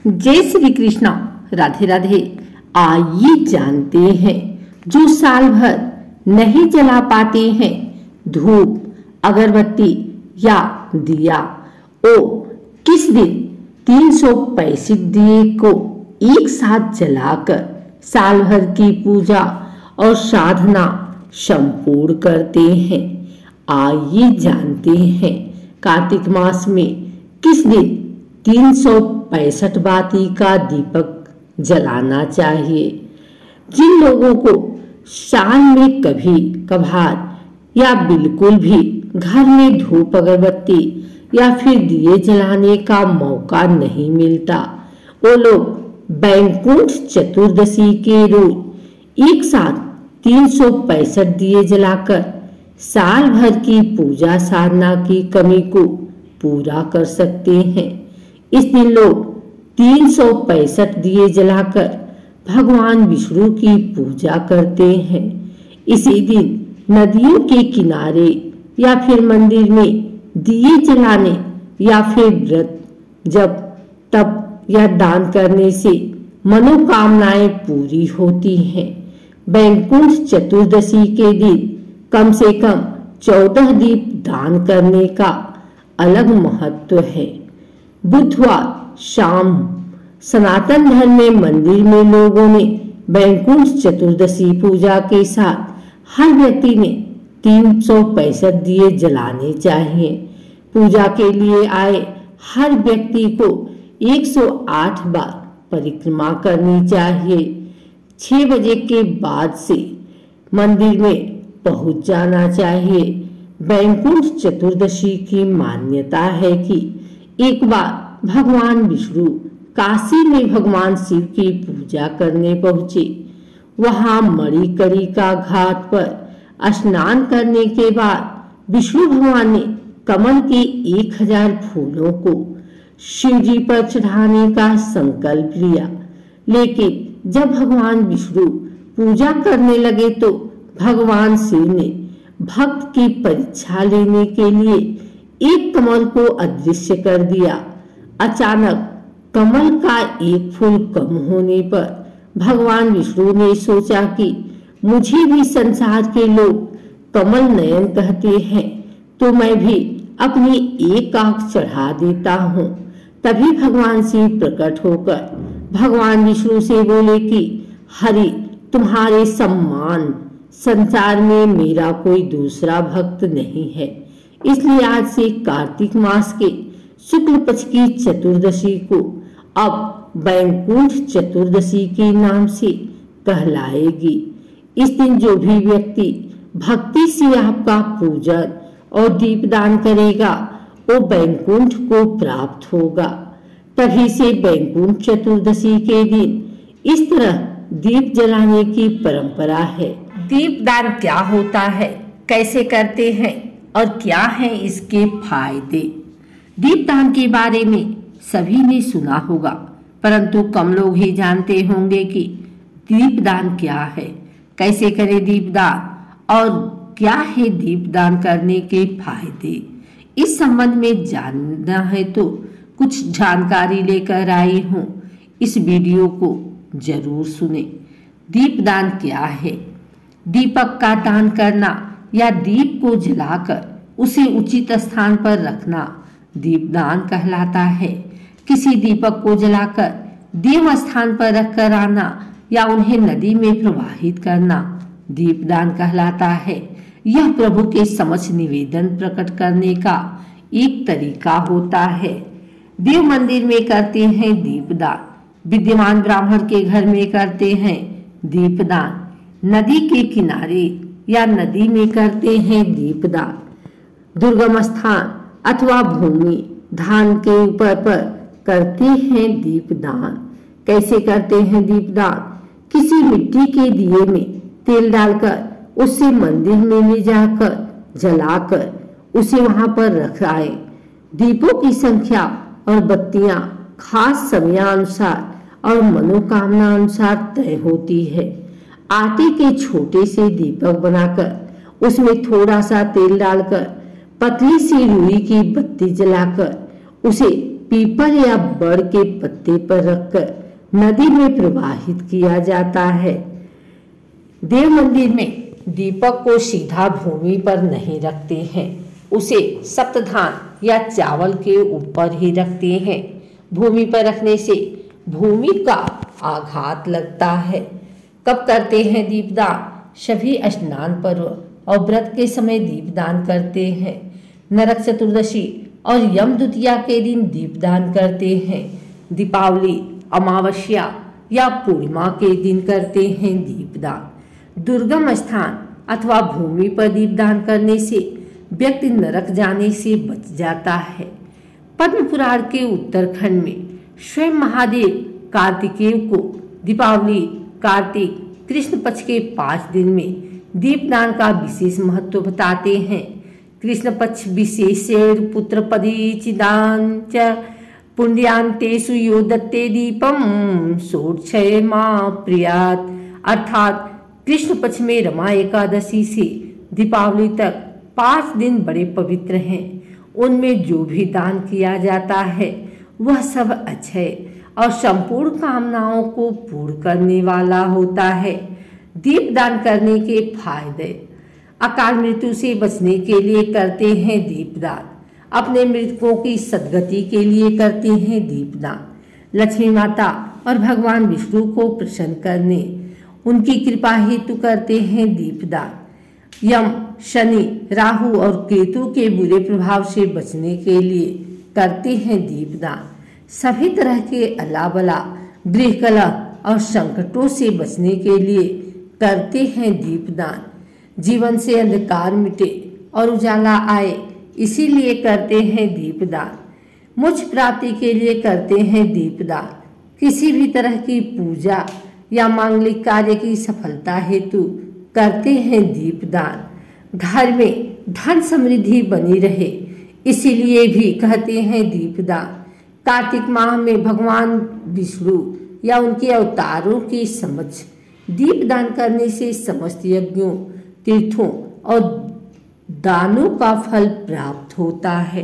जय श्री कृष्णा, राधे राधे। आइए जानते हैं जो साल भर नहीं जला पाते हैं धूप, अगरबत्ती या दिया, ओ किस दिन 365 दिए को एक साथ जलाकर साल भर की पूजा और साधना संपूर्ण करते हैं। आइए जानते हैं कार्तिक मास में किस दिन 365 बाती का दीपक जलाना चाहिए। जिन लोगों को साल में कभी कभार या बिल्कुल भी घर में धूप, अगरबत्ती या फिर दिए जलाने का मौका नहीं मिलता, वो लोग वैकुंठ चतुर्दशी के रोज एक साथ 365 दिए जलाकर साल भर की पूजा साधना की कमी को पूरा कर सकते हैं। इस दिन लोग 365 दिए जलाकर भगवान विष्णु की पूजा करते हैं। इसी दिन नदियों के किनारे या फिर मंदिर में दिए जलाने या फिर व्रत, जप, तप या दान करने से मनोकामनाएं पूरी होती हैं। वैकुंठ चतुर्दशी के दिन कम से कम 14 दीप दान करने का अलग महत्व है। बुधवार शाम सनातन धर्म में मंदिर में लोगों ने वैकुंठ चतुर्दशी पूजा के साथ हर व्यक्ति ने 365 दिए जलाने चाहिए। पूजा के लिए आए हर व्यक्ति को 108 बार परिक्रमा करनी चाहिए। 6 बजे के बाद से मंदिर में पहुंच जाना चाहिए। वैकुंठ चतुर्दशी की मान्यता है कि एक बार भगवान विष्णु काशी में भगवान शिव की पूजा करने पहुंचे। वहां मणिकर्णिका घाट पर स्नान करने के बाद विष्णु भगवान ने कमल के 1000 फूलों को शिव जी पर चढ़ाने का संकल्प लिया। लेकिन जब भगवान विष्णु पूजा करने लगे तो भगवान शिव ने भक्त की परीक्षा लेने के लिए एक कमल को अदृश्य कर दिया। अचानक कमल का एक फूल कम होने पर भगवान विष्णु ने सोचा कि मुझे भी संसार के लोग कमल नयन कहते हैं, तो मैं भी अपनी एक आंख चढ़ा देता हूँ। तभी भगवान शिव प्रकट होकर भगवान विष्णु से बोले कि हरि, तुम्हारे सम्मान संसार में मेरा कोई दूसरा भक्त नहीं है, इसलिए आज से कार्तिक मास के शुक्ल पक्ष की चतुर्दशी को अब वैकुंठ चतुर्दशी के नाम से कहलाएगी। इस दिन जो भी व्यक्ति भक्ति से आपका पूजन और दीपदान करेगा वो वैकुंठ को प्राप्त होगा। तभी से वैकुंठ चतुर्दशी के दिन इस तरह दीप जलाने की परंपरा है। दीपदान क्या होता है, कैसे करते हैं और क्या है इसके फायदे। दीपदान के बारे में सभी ने सुना होगा, परंतु कम लोग ही जानते होंगे कि दीपदान क्या है, कैसे करें दीपदान और क्या है दीपदान करने के फायदे। इस संबंध में जानना है तो कुछ जानकारी लेकर आई हूँ, इस वीडियो को जरूर सुने। दीपदान क्या है? दीपक का दान करना या दीप को जलाकर उसे उचित स्थान पर रखना दीपदान कहलाता है। किसी दीपक को जलाकर देव स्थान पर रखकर आना या उन्हें नदी में प्रवाहित करना दीपदान कहलाता है। यह प्रभु के समक्ष निवेदन प्रकट करने का एक तरीका होता है। देव मंदिर में करते हैं दीपदान, विद्यमान ब्राह्मण के घर में करते हैं दीपदान, नदी के किनारे या नदी में करते हैं दीपदान, दुर्गम स्थान अथवा भूमि धान के ऊपर पर करते हैं दीपदान। कैसे करते हैं दीपदान? किसी मिट्टी के दिए में तेल डालकर उसे मंदिर में ले जाकर जलाकर उसे वहां पर रख आए। दीपों की संख्या और बत्तियां खास समयानुसार और मनोकामना अनुसार तय होती है। आटे के छोटे से दीपक बनाकर उसमें थोड़ा सा तेल डालकर पतली सी रुई की बत्ती जलाकर उसे पीपल या बड़ के पत्ते पर रखकर नदी में प्रवाहित किया जाता है। देव मंदिर में दीपक को सीधा भूमि पर नहीं रखते हैं, उसे सप्तधान या चावल के ऊपर ही रखते हैं। भूमि पर रखने से भूमि का आघात लगता है। कब करते हैं दीपदान? सभी स्नान पर्व और व्रत के समय दीपदान करते हैं। नरक चतुर्दशी और यम द्वितीया के दिन दीपदान करते हैं। दीपावली, अमावस्या या पूर्णिमा के दिन करते हैं दीपदान। दुर्गम स्थान अथवा भूमि पर दीपदान करने से व्यक्ति नरक जाने से बच जाता है। पद्म पुराण के उत्तरखंड में स्वयं महादेव कार्तिकेय को दीपावली, कार्तिक कृष्ण पक्ष के 5 दिन में दीपदान का विशेष महत्व बताते हैं। कृष्ण पक्ष विशेषेण पुत्रपदी चिदान च पुण्यांतेषु यो दत्ते दीपम सोक्षय मां प्रियात। अर्थात कृष्ण पक्ष में रमा एकादशी से दीपावली तक 5 दिन बड़े पवित्र हैं। उनमें जो भी दान किया जाता है वह सब अक्षय और संपूर्ण कामनाओं को पूर्ण करने वाला होता है। दीपदान करने के फायदे: अकाल मृत्यु से बचने के लिए करते हैं दीपदान। अपने मृतकों की सद्गति के लिए करते हैं दीपदान। लक्ष्मी माता और भगवान विष्णु को प्रसन्न करने, उनकी कृपा हेतु करते हैं दीपदान। यम, शनि, राहु और केतु के बुरे प्रभाव से बचने के लिए करते हैं दीपदान। सभी तरह के अलाबला, गृह कलह और संकटों से बचने के लिए करते हैं दीपदान। जीवन से अंधकार मिटे और उजाला आए, इसीलिए करते हैं दीपदान। मोक्ष प्राप्ति के लिए करते हैं दीपदान। किसी भी तरह की पूजा या मांगलिक कार्य की सफलता हेतु करते हैं दीपदान। घर में धन समृद्धि बनी रहे, इसीलिए भी कहते हैं दीपदान। कार्तिक माह में भगवान विष्णु या उनके अवतारों के समक्ष दीपदान करने से समस्त यज्ञों, तीर्थों और दानों का फल प्राप्त होता है।